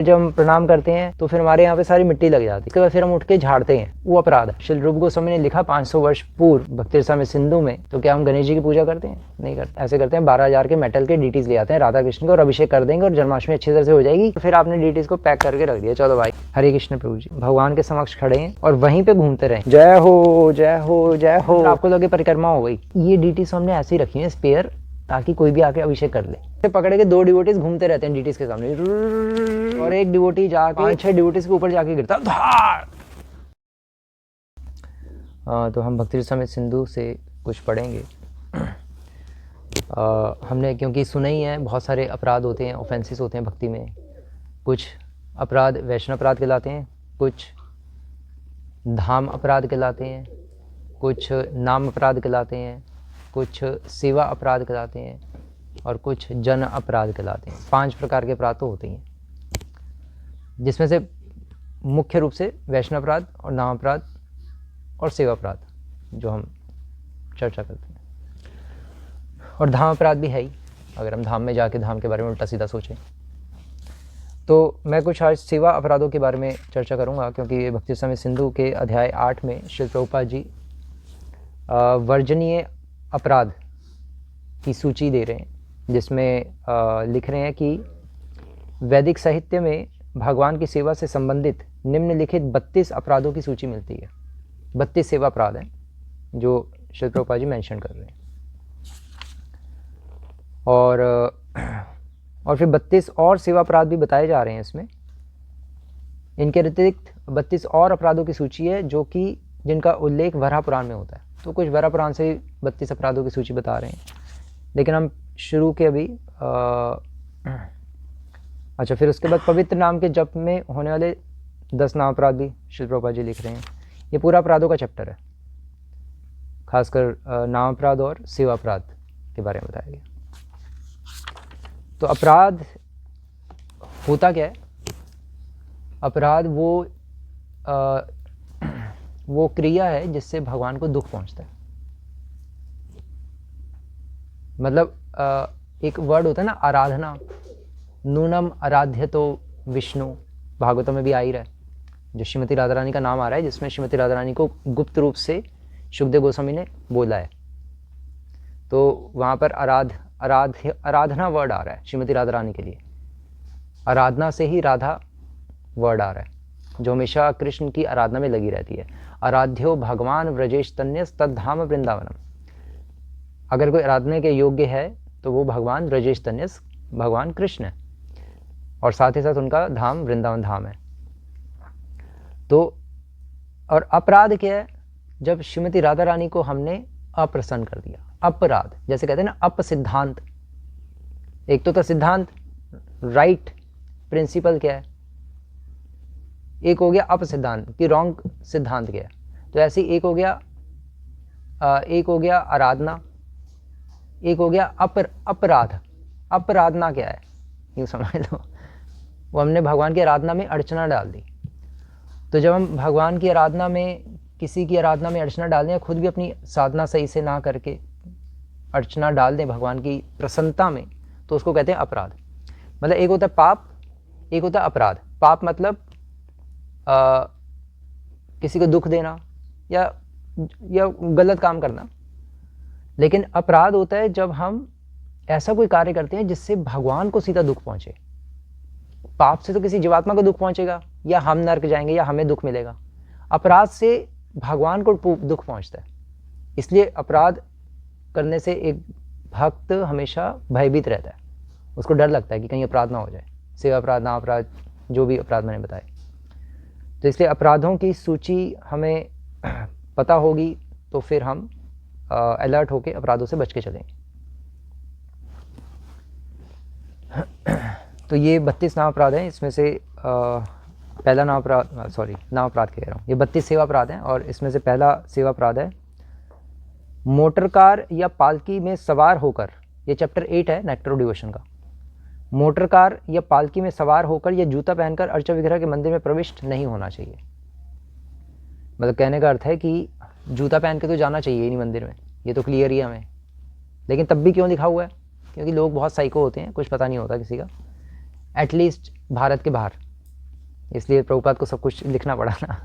जब हम प्रणाम करते हैं तो फिर हमारे यहाँ पे सारी मिट्टी लग जाती है, उसके बाद फिर हम उठ के झाड़ते हैं, वो अपराध है। श्री रूप गोस्वामी ने लिखा 500 वर्ष पूर्व भक्ति रसामृत सिंधु में। तो क्या हम गणेश जी की पूजा करते हैं? नहीं करते। ऐसे करते हैं 12,000 के मेटल के डीटीज ले आते हैं राधा कृष्ण को और अभिषेक कर देंगे और जन्माष्टमी अच्छी तरह से हो जाएगी। तो फिर आपने डीटीज को पैक करके रख दिया, चलो भाई हरे कृष्ण प्रभु जी भगवान के समक्ष खड़े हैं और वहीं पे घूमते रहे, जय हो जय हो जय हो। आपको लगे परिक्रमा हो गई। ये डीटीज हमने ऐसी रखी है स्पेयर, ताकि कोई भी आके अभिषेक कर ले। पकड़े के 2 डिवोटीज घूमते रहते हैं डीटीज के सामने और एक डिवोटी जाके 5-6 डिवोटीज के ऊपर जाके गिरता धार। तो हम भक्ति रसामृत सिंधु से कुछ पढ़ेंगे। हमने क्योंकि सुना ही है बहुत सारे अपराध होते हैं, ऑफेंसेस होते हैं भक्ति में। कुछ अपराध वैष्णव अपराध कहलाते हैं, कुछ धाम अपराध कहलाते हैं, कुछ नाम अपराध कहलाते हैं, कुछ सेवा अपराध कहलाते हैं और कुछ जन अपराध कहलाते हैं। 5 प्रकार के अपराध तो होते ही हैं, जिसमें से मुख्य रूप से वैष्णव अपराध और नाम अपराध और सेवा अपराध जो हम चर्चा करते हैं, और धाम अपराध भी है ही, अगर हम धाम में जाके धाम के बारे में उल्टा सीधा सोचें। तो मैं कुछ आज सेवा अपराधों के बारे में चर्चा करूंगा, क्योंकि भक्ति रसामृत सिंधु के अध्याय 8 में श्री प्रभुपाद जी वर्जनीय अपराध की सूची दे रहे हैं, जिसमें लिख रहे हैं कि वैदिक साहित्य में भगवान की सेवा से संबंधित निम्नलिखित 32 अपराधों की सूची मिलती है। 32 सेवा अपराध हैं जो श्री प्रभुपाद जी मेंशन कर रहे हैं, और फिर 32 और सेवा अपराध भी बताए जा रहे हैं इसमें। इनके अतिरिक्त 32 और अपराधों की सूची है जो कि जिनका उल्लेख वराह पुराण में होता है। तो कुछ वराह पुराण से 32 अपराधों की सूची बता रहे हैं, लेकिन हम शुरू के अभी अच्छा, फिर उसके बाद पवित्र नाम के जप में होने वाले 10 नाम अपराध भी श्री प्रभुपाद जी लिख रहे हैं। ये पूरा अपराधों का चैप्टर है, खासकर नाम अपराध और सेवा अपराध के बारे में बताया गया। तो अपराध होता क्या है? अपराध वो क्रिया है जिससे भगवान को दुख पहुंचता है। मतलब एक वर्ड होता है ना, आराधना। नूनम आराध्य तो विष्णु, भागवतों में भी आ ही रहा है, जो श्रीमती राधा रानी का नाम आ रहा है, जिसमें श्रीमती राधा रानी को गुप्त रूप से सुखदेव गोस्वामी ने बोला है। तो वहाँ पर आराधना वर्ड आ रहा है श्रीमती राधा रानी के लिए। आराधना से ही राधा वर्ड आ रहा है, जो हमेशा कृष्ण की आराधना में लगी रहती है। आराध्यो भगवान व्रजेश तन्यस तद्धाम वृंदावनम। अगर कोई आराधना के योग्य है तो वो भगवान व्रजेश तन्यस भगवान कृष्ण है, और साथ ही साथ उनका धाम वृंदावन धाम है। तो और अपराध क्या है? जब श्रीमती राधा रानी को हमने अप्रसन्न कर दिया। अपराध जैसे कहते हैं ना, अप सिद्धांत। एक तो सिद्धांत, राइट प्रिंसिपल क्या है, एक हो गया अप सिद्धांत कि रॉन्ग सिद्धांत क्या है। तो ऐसे एक हो गया आराधना, एक हो गया अपराध। अपराधना क्या है, यूँ समझ लो, वो हमने भगवान की आराधना में अड़चना डाल दी। तो जब हम भगवान की आराधना में, किसी की आराधना में अड़चना डाल दें, खुद भी अपनी साधना सही से ना करके अड़चना डाल दें भगवान की प्रसन्नता में, तो उसको कहते हैं अपराध। मतलब एक होता है पाप, एक होता है अपराध। पाप मतलब किसी को दुख देना या गलत काम करना, लेकिन अपराध होता है जब हम ऐसा कोई कार्य करते हैं जिससे भगवान को सीधा दुख पहुंचे। पाप से तो किसी जीवात्मा को दुख पहुंचेगा, या हम नरक जाएंगे, या हमें दुख मिलेगा। अपराध से भगवान को दुख पहुंचता है। इसलिए अपराध करने से एक भक्त हमेशा भयभीत रहता है, उसको डर लगता है कि कहीं अपराध ना हो जाए। सेवा अपराध, नाम अपराध, जो भी अपराध मैंने बताए। तो इसलिए अपराधों की सूची हमें पता होगी तो फिर हम अलर्ट होकर अपराधों से बच के चलेंगे। तो ये 32 नाम अपराध हैं। इसमें से पहला नाम अपराध, नाम अपराध कह रहा हूँ, ये 32 सेवा अपराध हैं, और इसमें से पहला सेवा अपराध है मोटर कार या पालकी में सवार होकर। ये चैप्टर 8 है नेक्टर ऑफ डिवोशन का। मोटर कार या पालकी में सवार होकर या जूता पहनकर अर्चा विग्रह के मंदिर में प्रविष्ट नहीं होना चाहिए। मतलब कहने का अर्थ है कि जूता पहन के तो जाना चाहिए ही नहीं मंदिर में, ये तो क्लियर ही है हमें। लेकिन तब भी क्यों लिखा हुआ है? क्योंकि लोग बहुत साइको होते हैं, कुछ पता नहीं होता किसी का, एटलीस्ट भारत के बाहर। इसलिए प्रभुपाद को सब कुछ लिखना पड़ा ना।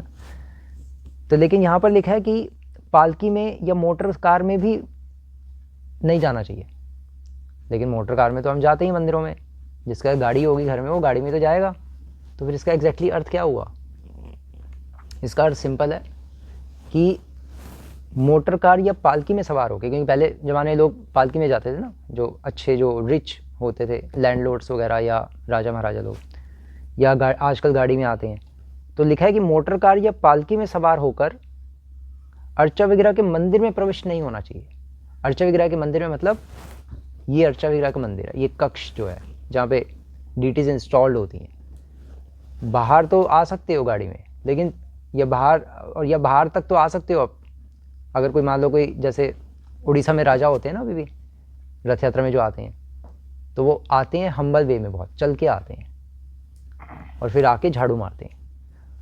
तो लेकिन यहाँ पर लिखा है कि पालकी में या मोटर कार में भी नहीं जाना चाहिए, लेकिन मोटर कार में तो हम जाते ही मंदिरों में, जिसका गाड़ी होगी घर में वो गाड़ी में तो जाएगा। तो फिर इसका एग्जैक्टली अर्थ क्या हुआ? इसका अर्थ सिंपल है कि मोटर कार या पालकी में सवार होकर, क्योंकि पहले ज़माने में लोग पालकी में जाते थे ना, जो अच्छे जो रिच होते थे लैंडलॉर्ड्स वगैरह या राजा महाराजा लोग, या आजकल गाड़ी में आते हैं। तो लिखा है कि मोटर कार या पालकी में सवार होकर अर्चा विग्रह के मंदिर में प्रवेश नहीं होना चाहिए। अर्चा विग्रह के मंदिर में मतलब ये अर्चा विग्रह का मंदिर है, ये कक्ष जो है जहाँ पे डीटीज इंस्टॉल्ड होती हैं। बाहर तो आ सकते हो गाड़ी में, लेकिन या बाहर तक तो आ सकते हो आप। अगर कोई मान लो कोई जैसे उड़ीसा में राजा होते हैं ना अभी भी रथ यात्रा में जो आते हैं, तो वो आते हैं हम्बल वे में, बहुत चल के आते हैं और फिर आके झाड़ू मारते हैं।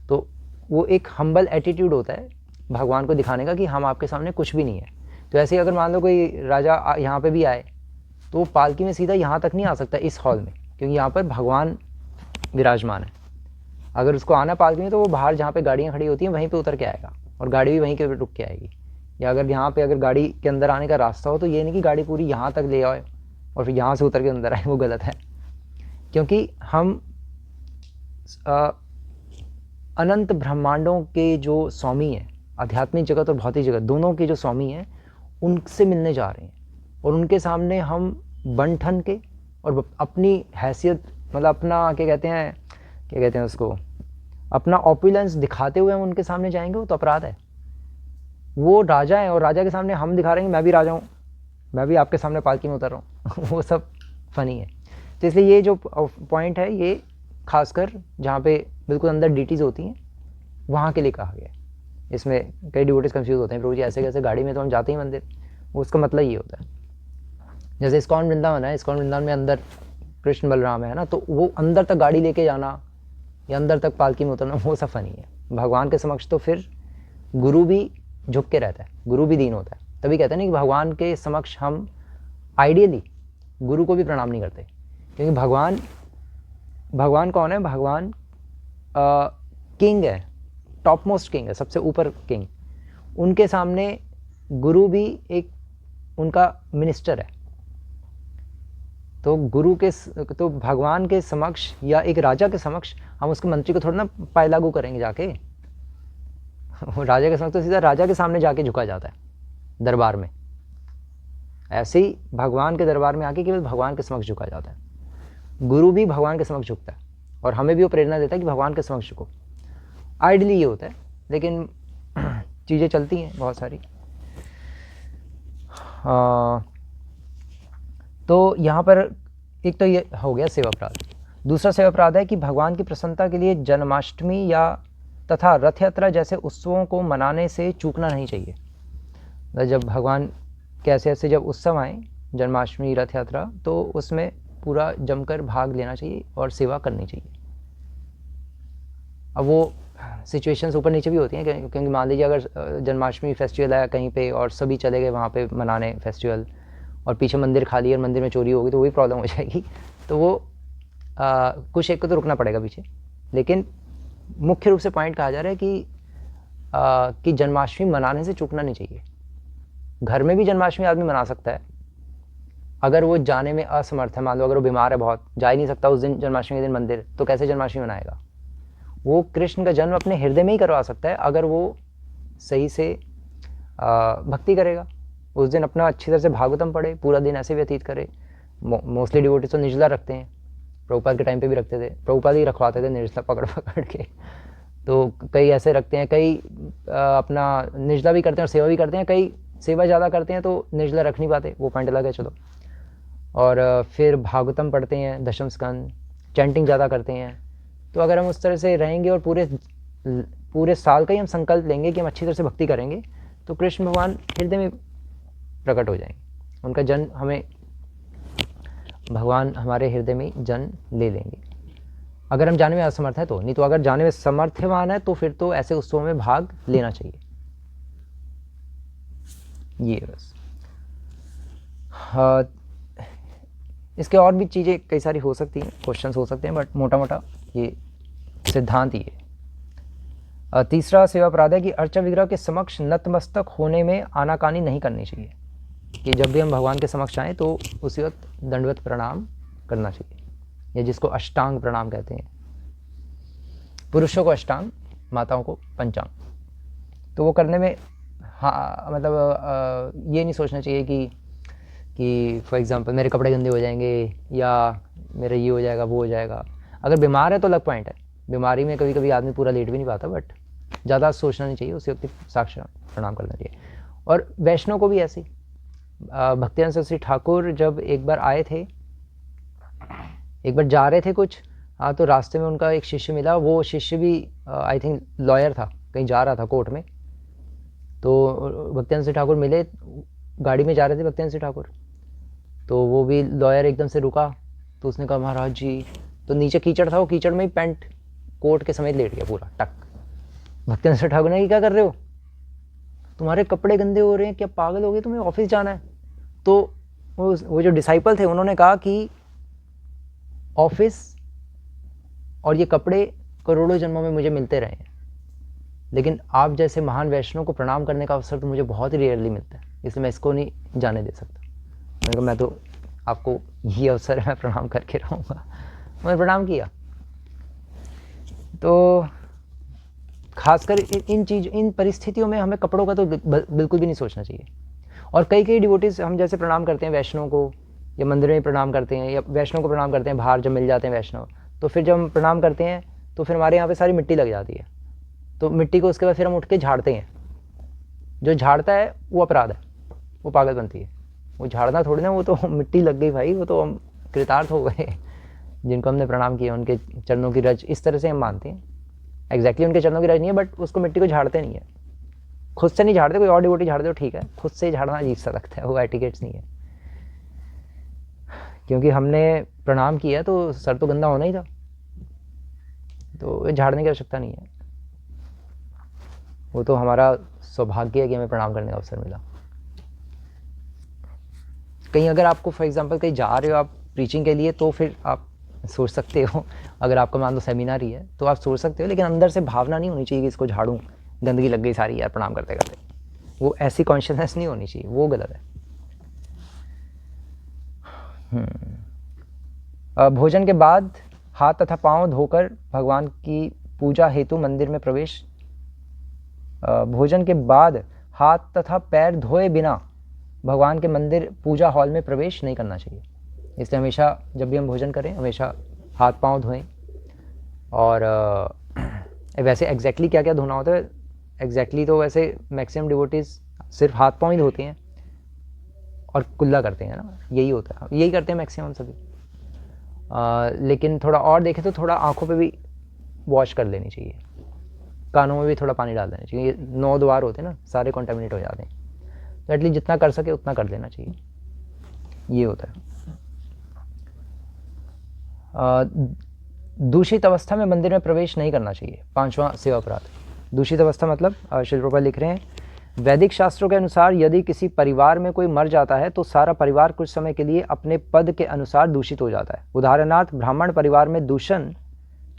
तो वो एक हम्बल एटीट्यूड होता है भगवान को दिखाने का कि हम आपके सामने कुछ भी नहीं है। तो ऐसे ही अगर मान लो कोई राजा यहाँ पे भी आए तो वो पालकी में सीधा यहाँ तक नहीं आ सकता इस हॉल में, क्योंकि यहाँ पर भगवान विराजमान है। अगर उसको आना पालकी में तो वो बाहर जहाँ पे गाड़ियाँ खड़ी होती हैं वहीं पे उतर के आएगा और गाड़ी भी वहीं के रुक के आएगी। या अगर यहाँ पे अगर गाड़ी के अंदर आने का रास्ता हो तो ये नहीं कि गाड़ी पूरी यहाँ तक ले आए और फिर यहाँ से उतर के अंदर आए, वो गलत है। क्योंकि हम अनंत ब्रह्मांडों के जो स्वामी हैं, आध्यात्मिक जगत और भौतिक जगत दोनों के जो स्वामी हैं, उनसे मिलने जा रहे हैं और उनके सामने हम बन ठन के और अपनी हैसियत मतलब अपना क्या कहते हैं उसको, अपना ऑपुलेंस दिखाते हुए हम उनके सामने जाएंगे, वो तो अपराध है। वो राजा है और राजा के सामने हम दिखा रहे हैं मैं भी राजा हूँ, मैं भी आपके सामने पालकी में उतर रहा हूँ वो सब फनी है। तो इसलिए ये जो पॉइंट है ये खासकर जहाँ पे बिल्कुल अंदर डीटीज होती हैं वहाँ के लिए कहा गया है। इसमें कई डिवोटीज कंफ्यूज होते हैं, प्रभु जी ऐसे कैसे, गाड़ी में तो हम जाते ही मंदिर, उसका मतलब ये होता है। जैसे इस्कॉन वृंदावन है, इस्कॉन वृंदावन में अंदर कृष्ण बलराम है ना, तो वो अंदर तक गाड़ी लेके जाना या अंदर तक पालकी में उतरना वो सब फनी है। भगवान के समक्ष तो फिर गुरु भी झुक के रहता है, गुरु भी दीन होता है। तभी कहते हैं ना कि भगवान के समक्ष हम आइडियली गुरु को भी प्रणाम नहीं करते, क्योंकि भगवान कौन है? भगवान किंग है, टॉप मोस्ट किंग है, सबसे ऊपर किंग। उनके सामने गुरु भी एक उनका मिनिस्टर है। तो तो भगवान के समक्ष या एक राजा के समक्ष हम उसके मंत्री को थोड़ा ना पाय लागू करेंगे जाके राजा के समक्ष तो सीधा राजा के सामने जाके झुका जाता है दरबार में। ऐसे ही भगवान के दरबार में आके केवल भगवान के समक्ष झुका जाता है। गुरु भी भगवान के समक्ष झुकता है और हमें भी वो प्रेरणा देता है कि भगवान के समक्ष झुको। आइडियली ये होता है, लेकिन चीज़ें चलती हैं बहुत सारी। तो यहाँ पर एक तो ये हो गया सेवा अपराध। दूसरा सेवा अपराध है कि भगवान की प्रसन्नता के लिए जन्माष्टमी या तथा रथ यात्रा जैसे उत्सवों को मनाने से चूकना नहीं चाहिए। जब भगवान कैसे ऐसे जब उत्सव आए, जन्माष्टमी, रथ यात्रा, तो उसमें पूरा जमकर भाग लेना चाहिए और सेवा करनी चाहिए। अब वो सिचुएशंस ऊपर नीचे भी होती हैं, क्योंकि मान लीजिए अगर जन्माष्टमी फेस्टिवल है कहीं पे और सभी चले गए वहाँ पे मनाने फेस्टिवल और पीछे मंदिर खाली है और मंदिर में चोरी होगी तो वही प्रॉब्लम हो जाएगी। तो वो कुछ एक को तो रुकना पड़ेगा पीछे। लेकिन मुख्य रूप से पॉइंट कहा जा रहा है कि जन्माष्टमी मनाने से चूकना नहीं चाहिए। घर में भी जन्माष्टमी आदमी मना सकता है अगर वो जाने में असमर्थ है। मान लो अगर वो बीमार है, बहुत जा ही नहीं सकता उस दिन जन्माष्टमी के दिन मंदिर, तो कैसे जन्माष्टमी मनाएगा? वो कृष्ण का जन्म अपने हृदय में ही करवा सकता है अगर वो सही से भक्ति करेगा। उस दिन अपना अच्छी तरह से भागवतम पढ़े, पूरा दिन ऐसे व्यतीत करे। मोस्टली डिवोटीज तो निर्जला रखते हैं, प्रभुपाद के टाइम पे भी रखते थे, प्रभुपाद ही रखवाते थे निर्जला पकड़ के। तो कई ऐसे रखते हैं, कई अपना निर्जला भी करते हैं और सेवा भी करते हैं, कई सेवा ज़्यादा करते हैं तो निर्जला रख नहीं पाते, वो पॉइंट अलग है चलो। और फिर भागवतम पढ़ते हैं, दशम स्कंद, चैंटिंग ज़्यादा करते हैं। तो अगर हम उस तरह से रहेंगे और पूरे साल का ही हम संकल्प लेंगे कि हम अच्छी तरह से भक्ति करेंगे, तो कृष्ण भगवान हृदय में प्रकट हो जाएंगे। उनका जन्म हमें भगवान हमारे हृदय में जन्म ले लेंगे अगर हम जाने में असमर्थ हैं तो। नहीं तो अगर जाने में समर्थवान है तो फिर तो ऐसे उत्सवों में भाग लेना चाहिए। ये बस इसके और भी चीज़ें कई सारी हो सकती हैं, क्वेश्चंस हो सकते हैं, बट मोटा मोटा ये सिद्धांत ये। तीसरा सेवापराध है कि अर्चा विग्रह के समक्ष नतमस्तक होने में आनाकानी नहीं करनी चाहिए, कि जब भी हम भगवान के समक्ष आएँ तो उसी वक्त दंडवत प्रणाम करना चाहिए, या जिसको अष्टांग प्रणाम कहते हैं। पुरुषों को अष्टांग, माताओं को पंचांग। तो वो करने में हाँ मतलब ये नहीं सोचना चाहिए कि फॉर एग्जांपल मेरे कपड़े गंदे हो जाएंगे या मेरा ये हो जाएगा वो हो जाएगा। अगर बीमार है तो अलग पॉइंट है, बीमारी में कभी कभी आदमी पूरा लेट भी नहीं पाता, बट ज़्यादा सोचना नहीं चाहिए, उसी वक्त साक्षात प्रणाम करना चाहिए। और वैष्णव को भी ऐसे ही, भक्तिवेदांत सरस्वती ठाकुर जब एक बार आए थे, एक बार जा रहे थे कुछ, तो रास्ते में उनका एक शिष्य मिला। वो शिष्य भी आई थिंक लॉयर था, कहीं जा रहा था कोर्ट में। तो भक्तिवेदांत सरस्वती ठाकुर मिले, गाड़ी में जा रहे थे भक्तिवेदांत सरस्वती ठाकुर, तो वो भी लॉयर एकदम से रुका। तो उसने कहा महाराज जी, तो नीचे कीचड़ था, वो कीचड़ में ही पैंट कोट के समेत लेट गया पूरा टक। भक्तिवेदांत सरस्वती ठाकुर ने कि क्या कर रहे हो, तुम्हारे कपड़े गंदे हो रहे हैं, क्या पागल हो गए, तुम्हें ऑफिस जाना है। तो वो जो डिसाइपल थे उन्होंने कहा कि ऑफिस और ये कपड़े करोड़ों जन्मों में मुझे मिलते रहे हैं, लेकिन आप जैसे महान वैष्णव को प्रणाम करने का अवसर तो मुझे बहुत ही रेयरली मिलता है, इसलिए मैं इसको नहीं जाने दे सकता। मैंने कहा मैं तो आपको ये अवसर है, मैं प्रणाम करके रहूँगा। मैंने प्रणाम किया। तो खासकर इन परिस्थितियों में हमें कपड़ों का तो बिल्कुल भी नहीं सोचना चाहिए। और कई डिवोटीज हम जैसे प्रणाम करते हैं वैष्णव को, या मंदिर में प्रणाम करते हैं, या वैष्णव को प्रणाम करते हैं बाहर जब मिल जाते हैं वैष्णव, तो फिर जब हम प्रणाम करते हैं तो फिर हमारे यहाँ पे सारी मिट्टी लग जाती है। तो मिट्टी को उसके बाद फिर हम उठ के झाड़ते हैं। जो झाड़ता है वो अपराध है, वो पागल बनती है। वो झाड़ना थोड़ी ना, वो तो मिट्टी लग गई भाई, वो तो हम कृतार्थ हो गए। जिनको हमने प्रणाम किया उनके चरणों की रज, इस तरह से हम मानते हैं। एग्जैक्टली उनके चरणों की रज नहीं है, बट उसको मिट्टी को झाड़ते नहीं है, खुद से नहीं झाड़ते, कोई और डिवोटी झाड़ दे तो ठीक है, खुद से झाड़ना अजीब सा लगता है, वो एटिकेट्स नहीं है। क्योंकि हमने प्रणाम किया तो सर तो गंदा होना ही था, तो झाड़ने की आवश्यकता नहीं है। वो तो हमारा सौभाग्य है कि हमें प्रणाम करने का अवसर मिला। कहीं अगर आपको फॉर एग्जांपल कहीं जा रहे हो आप प्रीचिंग के लिए, तो फिर आप सोच सकते हो, अगर आपका मान लो सेमिनार ही है तो आप सोच सकते हो, लेकिन अंदर से भावना नहीं होनी चाहिए कि इसको झाड़ूं, गंदगी लग गई सारी यार प्रणाम करते करते। वो ऐसी कॉन्शियसनेस नहीं होनी चाहिए, वो गलत है। भोजन के बाद हाथ तथा पांव धोकर भगवान की पूजा हेतु मंदिर में प्रवेश। भोजन के बाद हाथ तथा पैर धोए बिना भगवान के मंदिर पूजा हॉल में प्रवेश नहीं करना चाहिए। इसलिए हमेशा जब भी हम भोजन करें हमेशा हाथ पांव धोएं। और वैसे एग्जैक्टली क्या क्या धोना होता है, एग्जैक्टली तो वैसे मैक्सिमम डिवोटीज सिर्फ हाथ पांव ही धोते हैं और कुल्ला करते हैं ना, यही होता है, यही करते हैं मैक्सिमम सभी। लेकिन थोड़ा और देखें तो थोड़ा आँखों पे भी वॉश कर लेनी चाहिए, कानों में भी थोड़ा पानी डाल देना चाहिए। 9 द्वार होते हैं ना, सारे कॉन्टेमिनेट हो जाते हैं, तो एटलीस्ट जितना कर सके उतना कर देना चाहिए, ये होता है। दूषित अवस्था में मंदिर में प्रवेश नहीं करना चाहिए। 5वां सेवा अपराध। दूषित अवस्था मतलब श्रील प्रभुपाद लिख रहे हैं, वैदिक शास्त्रों के अनुसार यदि किसी परिवार में कोई मर जाता है तो सारा परिवार कुछ समय के लिए अपने पद के अनुसार दूषित हो जाता है। उदाहरणार्थ ब्राह्मण परिवार में दूषण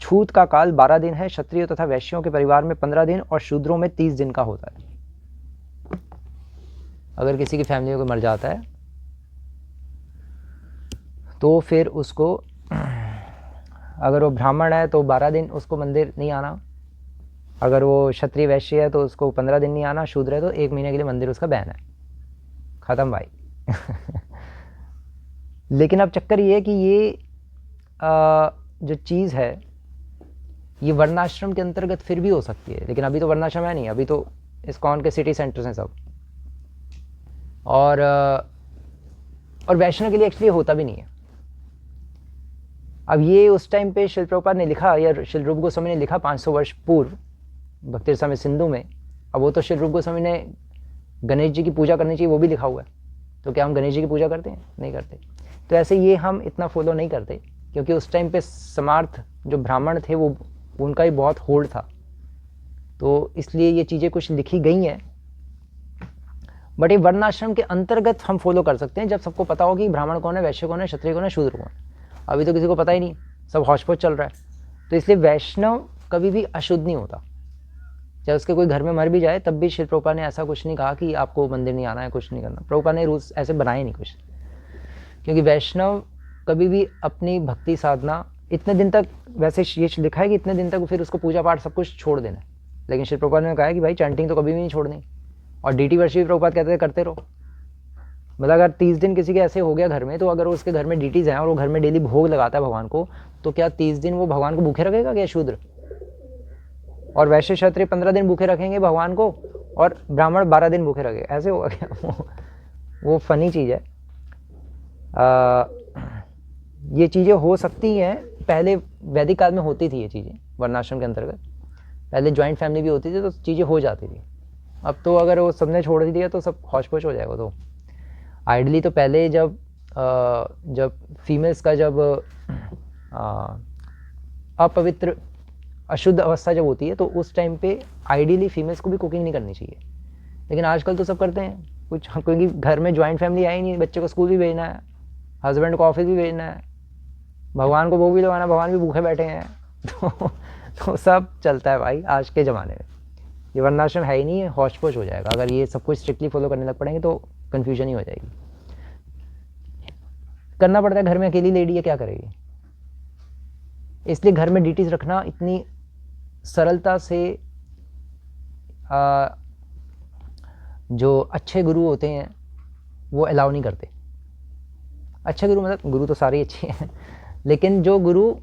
छूत का काल 12 दिन है, क्षत्रिय तथा वैश्यों के परिवार में 15 दिन और शूद्रों में 30 दिन का होता है। अगर किसी की फैमिली में कोई मर जाता है तो फिर उसको, अगर वो ब्राह्मण है तो 12 दिन उसको मंदिर नहीं आना, अगर वो क्षत्रिय वैश्य है तो उसको 15 दिन नहीं आना, शूद्र है तो 1 महीने के लिए मंदिर उसका बैन है, ख़त्म भाई। लेकिन अब चक्कर ये है कि ये जो चीज़ है ये वर्णाश्रम के अंतर्गत फिर भी हो सकती है, लेकिन अभी तो वर्णाश्रम है नहीं, अभी तो इस्कॉन के सिटी सेंटर्स हैं सब। और वैष्णव के लिए एक्चुअली होता भी नहीं है। अब ये उस टाइम पे श्रील प्रभुपाद ने लिखा, या श्रील रूप गोस्वामी ने लिखा 500 वर्ष पूर्व भक्ति रसामृत सिंधु में। अब वो तो श्रील रूप गोस्वामी ने गणेश जी की पूजा करनी चाहिए वो भी लिखा हुआ है, तो क्या हम गणेश जी की पूजा करते हैं? नहीं करते। तो ऐसे ये हम इतना फॉलो नहीं करते, क्योंकि उस टाइम पे समार्थ जो ब्राह्मण थे वो उनका ही बहुत होल्ड था, तो इसलिए ये चीज़ें कुछ लिखी गई हैं। बट ये वर्णाश्रम के अंतर्गत हम फॉलो कर सकते हैं, जब सबको पता हो कि ब्राह्मण कौन है, वैश्य कौन है, क्षत्रिय कौन है, शूद्र कौन है। अभी तो किसी को पता ही नहीं, सब हौश-पौश चल रहा है। तो इसलिए वैष्णव कभी भी अशुद्ध नहीं होता। चाहे उसके कोई घर में मर भी जाए तब भी श्री प्रभुपाद ने ऐसा कुछ नहीं कहा कि आपको मंदिर नहीं आना है, कुछ नहीं करना। प्रभुपाद ने रूल्स ऐसे बनाए नहीं कुछ, क्योंकि वैष्णव कभी भी अपनी भक्ति साधना इतने दिन तक, वैसे ये लिखा है कि इतने दिन तक फिर उसको पूजा पाठ सब कुछ छोड़ देना है, लेकिन श्री प्रभुपाद ने कहा है कि भाई चैंटिंग तो कभी भी नहीं छोड़नी। और डीटी वर्षी भी प्रभुपाद कहते थे करते रहो। मतलब अगर 30 दिन किसी के ऐसे हो गया घर में, तो अगर उसके घर में डीटीज हैं और वो घर में डेली भोग लगाता है भगवान को, तो क्या 30 दिन वो भगवान को भूखे रखेगा क्या शूद्र? और वैश्य क्षत्रिय 15 दिन भूखे रखेंगे भगवान को, और ब्राह्मण 12 दिन भूखे रखेगा, ऐसे होगा क्या? वो फनी चीज़ है। ये चीज़ें हो सकती हैं, पहले वैदिक काल में होती थी ये चीज़ें, वर्णाश्रम के अंतर्गत पहले जॉइंट फैमिली भी होती थी तो चीज़ें हो जाती थी। अब तो अगर वो सबने छोड़ दिया तो सब हौच पौच हो जाएगा। तो आइडली तो पहले जब फीमेल्स का जब अपवित्र अशुद्ध अवस्था जब होती है तो उस टाइम पे आइडियली फीमेल्स को भी कुकिंग नहीं करनी चाहिए, लेकिन आजकल तो सब करते हैं कुछ, क्योंकि घर में जॉइंट फैमिली आई नहीं, बच्चे को स्कूल भी भेजना है, हस्बैंड को ऑफिस भी भेजना है, भगवान को भोग भी लगाना, भगवान भी भूखे बैठे हैं तो सब चलता है भाई आज के ज़माने में। ये वर्णाश्रम है ही नहीं है, हौच पौच हो जाएगा। अगर ये सब कुछ स्ट्रिक्टली फॉलो करने लग पड़ेंगे तो कन्फ्यूजन ही हो जाएगी। करना पड़ता है, घर में अकेली लेडी है, क्या करेगी? इसलिए घर में डीटीज रखना इतनी सरलता से जो अच्छे गुरु होते हैं वो अलाउ नहीं करते। अच्छे गुरु मतलब गुरु तो सारे अच्छे हैं, लेकिन जो गुरु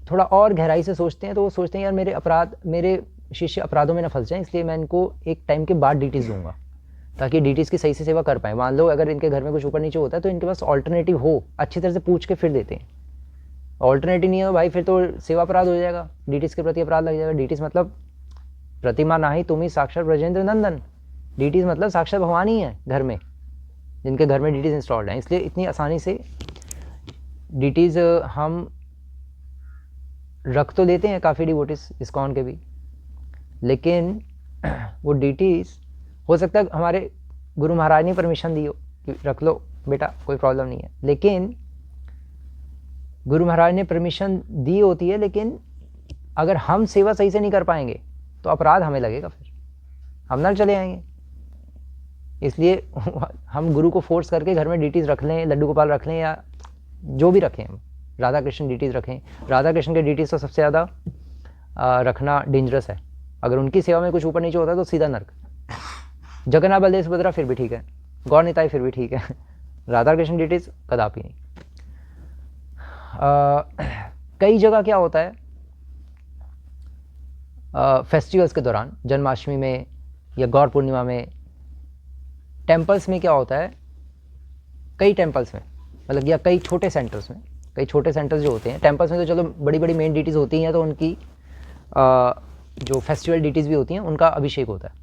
थोड़ा और गहराई से सोचते हैं तो वो सोचते हैं यार मेरे शिष्य अपराधों में ना फंस जाएं, इसलिए मैं इनको एक टाइम के बाद डीटीज दूंगा ताकि डीटीज की सही से सेवा कर पाएँ। मान लो अगर इनके घर में कुछ ऊपर नीचे होता है तो इनके पास ऑल्टरनेटिव हो, अच्छी तरह से पूछ के फिर देते हैं। ऑल्टरनेटिव नहीं है भाई, फिर तो सेवा अपराध हो जाएगा, डीटीज के प्रति अपराध लग जाएगा। डीटीज मतलब प्रतिमा ना ही तुम ही साक्षात ब्रजेंद्र नंदन, डीटीज मतलब साक्षात भगवान ही है घर में, जिनके घर में डीटीज इंस्टॉल्ड हैं। इसलिए इतनी आसानी से डीटीज हम रख तो लेते हैं काफ़ी डिवोटीज इस्कॉन के भी, लेकिन वो डीटीज हो सकता है हमारे गुरु महाराज ने परमिशन दी हो कि रख लो बेटा, कोई प्रॉब्लम नहीं है, लेकिन गुरु महाराज ने परमिशन दी होती है, लेकिन अगर हम सेवा सही से नहीं कर पाएंगे तो अपराध हमें लगेगा, फिर हम ना चले आएंगे। इसलिए हम गुरु को फोर्स करके घर में डीटीज रख लें, लड्डू गोपाल रख लें या जो भी रखें, हम राधा कृष्ण डीटीज रखें। राधा कृष्ण के डीटीज तो सबसे ज़्यादा रखना डेंजरस है। अगर उनकी सेवा में कुछ ऊपर नीचे होता है तो सीधा नर्क। जगन्नाथ बलदेव सुभद्रा फिर भी ठीक है, गौर निताई फिर भी ठीक है, राधा कृष्ण डीटीज कदापि नहीं। कई जगह क्या होता है फेस्टिवल्स के दौरान, जन्माष्टमी में या गौर पूर्णिमा में, टेम्पल्स में क्या होता है, कई टेम्पल्स में मतलब या कई छोटे सेंटर्स में, कई छोटे सेंटर्स जो होते हैं, टेम्पल्स में तो चलो बड़ी बड़ी मेन डीटीज़ होती हैं तो उनकी जो फेस्टिवल डीटीज़ भी होती हैं उनका अभिषेक होता है।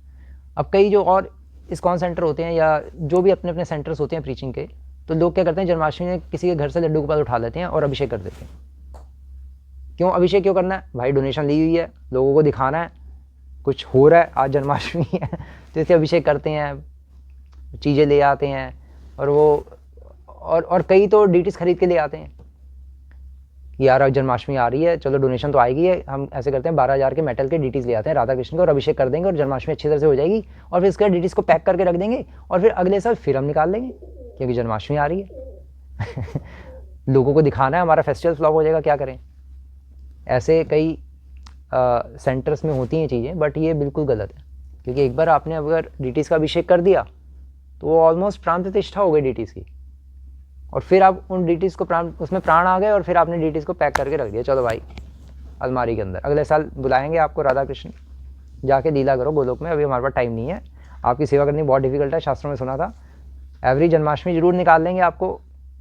अब कई जो और इस्कॉन सेंटर होते हैं या जो भी अपने अपने सेंटर्स होते हैं प्रीचिंग के, तो लोग क्या करते हैं जन्माष्टमी में किसी के घर से लड्डू गोपाल उठा लेते हैं और अभिषेक कर देते हैं। क्यों अभिषेक क्यों करना है भाई? डोनेशन ली हुई है, लोगों को दिखाना है कुछ हो रहा है, आज जन्माष्टमी है तो इसे अभिषेक करते हैं, चीज़ें ले आते हैं, और वो और कई तो डीटीज खरीद के ले आते हैं कि यार आज जन्माष्टमी आ रही है, चलो डोनेशन तो आएगी है, हम ऐसे करते हैं 12,000 के मेटल के डीटीज ले आते हैं राधा कृष्ण को और अभिषेक कर देंगे और जन्माष्टमी अच्छी तरह से हो जाएगी, और फिर इसके डीटीज को पैक करके रख देंगे और फिर अगले साल फिर हम निकाल लेंगे क्योंकि जन्माष्टमी आ रही है लोगों को दिखाना है, हमारा फेस्टिवल फ्लॉप हो जाएगा, क्या करें? ऐसे कई सेंटर्स में होती हैं चीज़ें, बट ये बिल्कुल गलत है, क्योंकि एक बार आपने अगर डीटीज का अभिषेक कर दिया तो वो ऑलमोस्ट प्राण प्रतिष्ठा हो गई डीटीज की, और फिर आप उन डीटीज को उसमें प्राण आ गए और फिर आपने डीटीज को पैक करके रख दिया, चलो भाई अलमारी के अंदर, अगले साल बुलाएंगे आपको राधा कृष्ण, जाके लीला करो गोलोक में, अभी हमारे पास टाइम नहीं है, आपकी सेवा करनी बहुत डिफिकल्ट है, शास्त्रों में सुना था। एवरी जन्माष्टमी जरूर निकाल लेंगे आपको,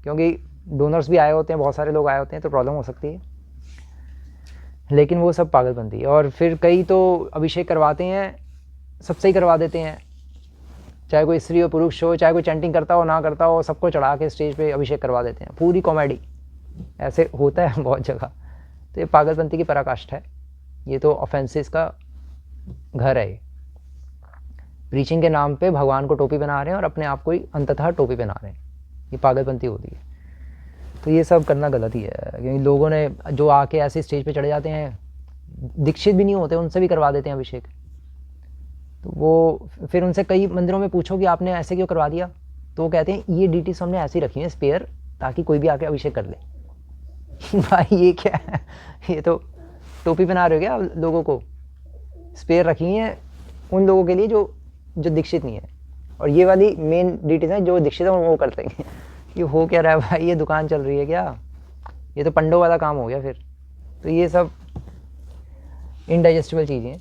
क्योंकि डोनर्स भी आए होते हैं, बहुत सारे लोग आए होते हैं, तो प्रॉब्लम हो सकती है, लेकिन वो सब पागलपंती है। और फिर कई तो अभिषेक करवाते हैं, सबसे ही करवा देते हैं, चाहे कोई स्त्री हो पुरुष हो, चाहे कोई चैंटिंग करता हो ना करता हो, सबको चढ़ा के स्टेज पे अभिषेक करवा देते हैं, पूरी कॉमेडी, ऐसे होता है बहुत जगह। तो ये पागलपंती की पराकाष्ठा है, ये तो ऑफेंसेस का घर है। प्रीचिंग के नाम पे भगवान को टोपी बना रहे हैं और अपने आप को ही अंततः टोपी पहना रहे हैं, ये पागलपंती होती है। तो ये सब करना गलत ही है, क्योंकि लोगों ने जो आके ऐसे स्टेज पे चढ़े जाते हैं, दीक्षित भी नहीं होते उनसे भी करवा देते हैं अभिषेक। तो वो फिर उनसे कई मंदिरों में पूछो कि आपने ऐसे क्यों करवा दिया, तो वो कहते हैं ये डीटीज हमने ऐसे ही रखी है स्पेयर, ताकि कोई भी आके अभिषेक कर ले। भाई ये क्या है, ये तो टोपी पहना रहे हो क्या लोगों को? स्पेयर रखी है उन लोगों के लिए जो दीक्षित नहीं है, और ये वाली मेन डीटीज हैं जो दीक्षित है वो करते हैं। ये हो क्या रहा है भाई, ये दुकान चल रही है क्या? ये तो पंडों वाला काम हो गया फिर। तो ये सब इनडाइजेस्टिबल चीज़ें हैं।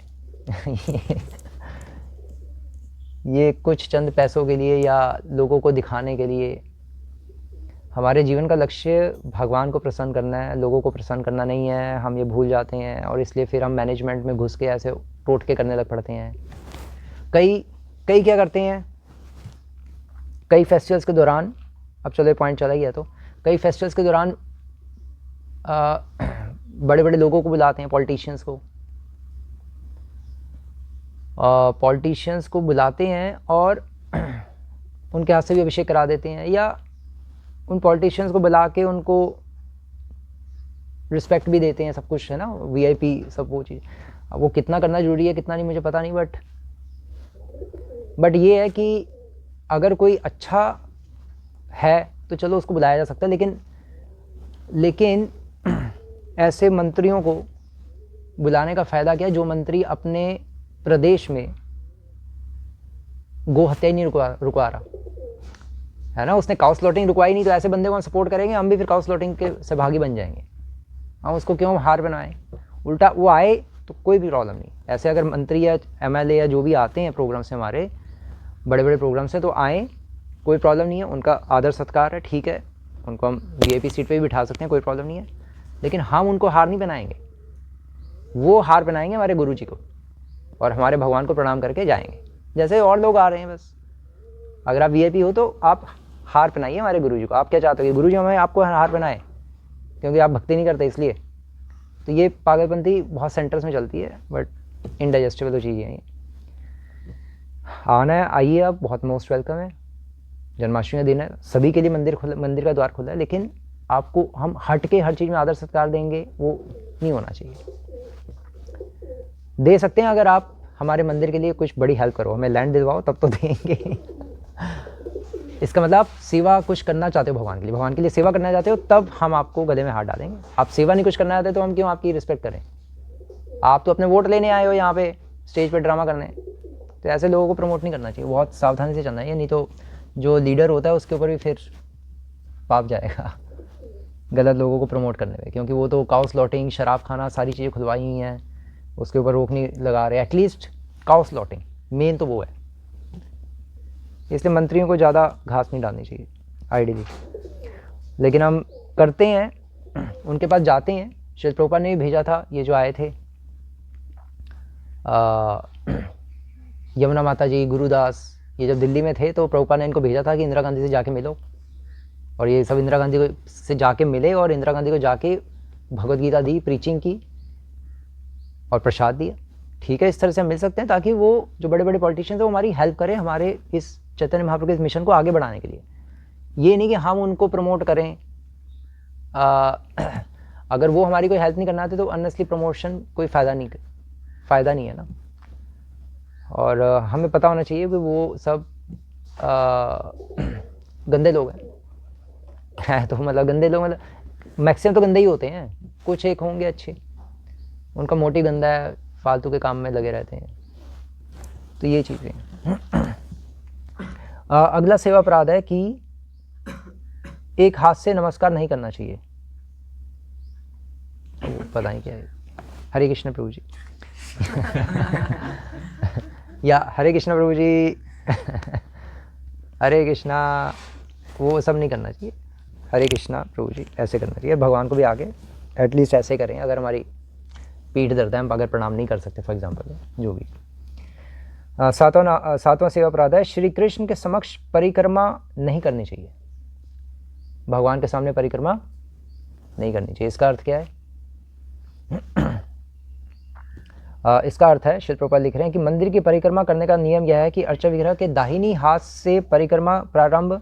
ये कुछ चंद पैसों के लिए या लोगों को दिखाने के लिए। हमारे जीवन का लक्ष्य भगवान को प्रसन्न करना है, लोगों को प्रसन्न करना नहीं है। हम ये भूल जाते हैं और इसलिए फिर हम मैनेजमेंट में घुस के ऐसे टोटके करने लग पड़ते हैं। कई क्या करते हैं, कई फेस्टिवल्स के दौरान, अब चलो पॉइंट चला गया, तो कई फेस्टिवल्स के दौरान बड़े बड़े लोगों को बुलाते हैं, पॉलिटिशियंस को बुलाते हैं और उनके हाथ से भी अभिषेक करा देते हैं, या उन पॉलिटिशियंस को बुला के उनको रिस्पेक्ट भी देते हैं, सब कुछ है ना, वीआईपी सब वो चीज़। अब वो कितना करना जरूरी है कितना नहीं मुझे पता नहीं, बट ये है कि अगर कोई अच्छा है तो चलो उसको बुलाया जा सकता है, लेकिन ऐसे मंत्रियों को बुलाने का फ़ायदा क्या है जो मंत्री अपने प्रदेश में गो हत्या ही नहीं रुकवा रहा है ना, उसने काउ स्लॉटिंग रुकवाई नहीं, तो ऐसे बंदे को हम सपोर्ट करेंगे, हम भी फिर काउ स्लॉटिंग के सहभागी बन जाएंगे। हम उसको क्यों हार बनाएं? उल्टा वो आए तो कोई भी प्रॉब्लम नहीं। ऐसे अगर मंत्री या एमएलए या जो भी आते हैं प्रोग्राम से, हमारे बड़े बड़े प्रोग्राम से, तो आए, कोई प्रॉब्लम नहीं है, उनका आदर सत्कार है, ठीक है, उनको हम वीआईपी सीट पे भी बिठा सकते हैं, कोई प्रॉब्लम नहीं है। लेकिन हम उनको हार नहीं बनाएंगे, वो हार बनाएंगे हमारे गुरु जी को और हमारे भगवान को प्रणाम करके जाएंगे। जैसे और लोग आ रहे हैं, बस अगर आप वीआईपी हो तो आप हार पहनाइए हमारे गुरु जी को। आप क्या चाहते हो कि गुरु जी हमें आपको हार पहनाए क्योंकि आप भक्ति नहीं करते इसलिए? तो ये पागलपंथी बहुत सेंटर्स में चलती है, बट इनडाइजेस्टिबल तो चीज़ें हैं। आना है, आइए, आप बहुत मोस्ट वेलकम है। जन्माष्टमी का दिन है, सभी के लिए मंदिर का द्वार खुला है, लेकिन आपको हम हट के हर चीज़ में आदर सत्कार देंगे, वो नहीं होना चाहिए। दे सकते हैं अगर आप हमारे मंदिर के लिए कुछ बड़ी हेल्प करो, हमें लैंड दिलवाओ, तब तो देंगे। इसका मतलब आप सेवा कुछ करना चाहते हो भगवान के लिए सेवा करना चाहते हो, तब हम आपको गले में हाथ डालेंगे। आप सेवा नहीं कुछ करना चाहते तो हम क्यों आपकी रिस्पेक्ट करें? आप तो अपने वोट लेने आए हो यहाँ पे स्टेज पे ड्रामा करने, तो ऐसे लोगों को प्रमोट नहीं करना चाहिए। बहुत सावधानी से चलना है, नहीं तो जो लीडर होता है उसके ऊपर भी फिर पाप जाएगा गलत लोगों को प्रमोट करने में, क्योंकि वो तो काउ स्लॉटिंग, शराब खाना, सारी चीज़ें खुलवाई ही हैं, उसके ऊपर रोक नहीं लगा रहे। एटलीस्ट काउ स्लॉटिंग मेन तो वो है, इसलिए मंत्रियों को ज़्यादा घास नहीं डालनी चाहिए आइडियली। लेकिन हम करते हैं, उनके पास जाते हैं। श्री प्रभुपाद ने भी भेजा था, ये जो आए थे यमुना माता जी, गुरुदास, ये जब दिल्ली में थे तो प्रभुपाद ने इनको भेजा था कि इंदिरा गांधी से जाके मिलो, और ये सब इंदिरा गांधी से जाके मिले और इंदिरा गांधी को जाके भगवद गीता दी, प्रीचिंग की और प्रसाद दिया। ठीक है, इस तरह से हम मिल सकते हैं ताकि वो जो बड़े बड़े पॉलिटिशियंस हैं वो हमारी हेल्प करें हमारे इस चैतन्य महाप्रभु के इस मिशन को आगे बढ़ाने के लिए। ये नहीं कि हम उनको प्रमोट करें। अगर वो हमारी कोई हेल्प नहीं करना आते तो ऑनेस्टली प्रमोशन कोई फ़ायदा नहीं है ना। और हमें पता होना चाहिए कि वो सब गंदे लोग हैं। तो मतलब गंदे लोग, मतलब मैक्सिमम तो गंदे ही होते हैं, कुछ एक होंगे अच्छे, उनका मोटिव गंदा है, फालतू के काम में लगे रहते हैं। तो ये चीज़ें। अगला सेवा अपराध है कि एक हाथ से नमस्कार नहीं करना चाहिए। पता नहीं क्या है। हरे कृष्ण प्रभु जी। या हरे कृष्ण प्रभु जी। हरे कृष्णा, वो सब नहीं करना चाहिए। हरे कृष्णा प्रभु जी ऐसे करना चाहिए। भगवान को भी आगे एटलीस्ट ऐसे करें। अगर हमारी पीठ दर्द है, हम अगर प्रणाम नहीं कर सकते फॉर एग्जांपल, जो भी। सातवां सेवा अपराध है श्री कृष्ण के समक्ष परिक्रमा नहीं करनी चाहिए। भगवान के सामने परिक्रमा नहीं करनी चाहिए। इसका अर्थ क्या है? इसका अर्थ है, श्री प्रभुपाद लिख रहे हैं कि मंदिर की परिक्रमा करने का नियम यह है कि अर्चा विग्रह के दाहिनी हाथ से परिक्रमा प्रारंभ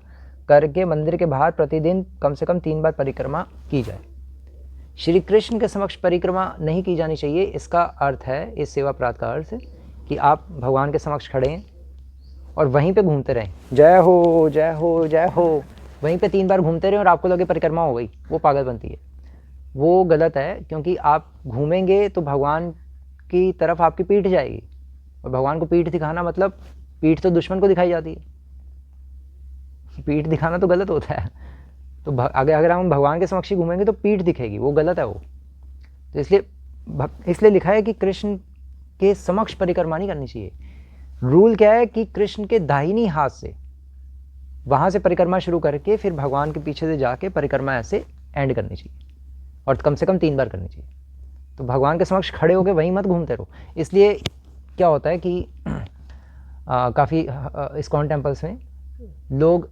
करके मंदिर के बाहर प्रतिदिन कम से कम 3 बार परिक्रमा की जाए। श्री कृष्ण के समक्ष परिक्रमा नहीं की जानी चाहिए। इसका अर्थ है, इस सेवा अपराध का अर्थ कि आप भगवान के समक्ष खड़े हैं और वहीं पे घूमते रहें, जय हो जय हो जय हो, वहीं पे 3 बार घूमते रहें और आपको लगे परिक्रमा हो गई। वो पागलपंती है, वो गलत है। क्योंकि आप घूमेंगे तो भगवान की तरफ आपकी पीठ जाएगी, और भगवान को पीठ दिखाना मतलब पीठ तो दुश्मन को दिखाई जाती है, पीठ दिखाना तो गलत होता है। तो अगर हम भगवान के समक्ष घूमेंगे तो पीठ दिखेगी, वो गलत है वो। तो इसलिए लिखा है कि कृष्ण के समक्ष परिक्रमा नहीं करनी चाहिए। रूल क्या है कि कृष्ण के दाहिनी हाथ से, वहां से परिक्रमा शुरू करके फिर भगवान के पीछे से जाके परिक्रमा ऐसे एंड करनी चाहिए, और कम से कम 3 बार करनी चाहिए। तो भगवान के समक्ष खड़े होकर वहीं मत घूमते रहो। इसलिए क्या होता है कि काफ़ी इस्कॉन टेम्पल्स में लोग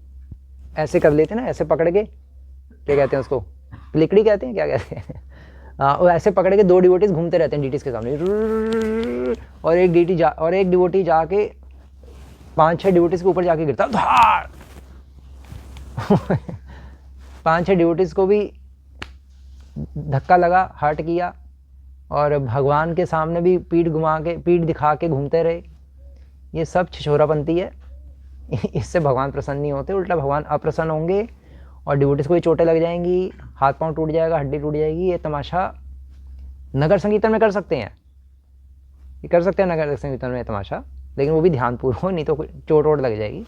ऐसे कर लेते हैं ना, ऐसे पकड़ के, क्या कहते हैं उसको, लिकड़ी कहते हैं, क्या कहते हैं, वो ऐसे पकड़ के 2 डिवोटीज घूमते रहते हैं डीटीज के सामने, और एक डिवोटी जाके 5-6 डिवोटीज के ऊपर जाके गिरता धाड़। 5-6 डिवोटीज को भी धक्का लगा, हर्ट किया, और भगवान के सामने भी पीठ घुमा के, पीठ दिखा के घूमते रहे। ये सब छिछोरापंती है। इससे भगवान प्रसन्न नहीं होते, उल्टा भगवान अप्रसन्न होंगे और डिवोटीज को भी चोटें लग जाएंगी, हाथ पांव टूट जाएगा, हड्डी टूट जाएगी। ये तमाशा नगर संकीर्तन में कर सकते हैं, ये कर सकते हैं नगर संकीर्तन में तमाशा, लेकिन वो भी ध्यानपूर्वक, नहीं तो चोट वोट लग जाएगी।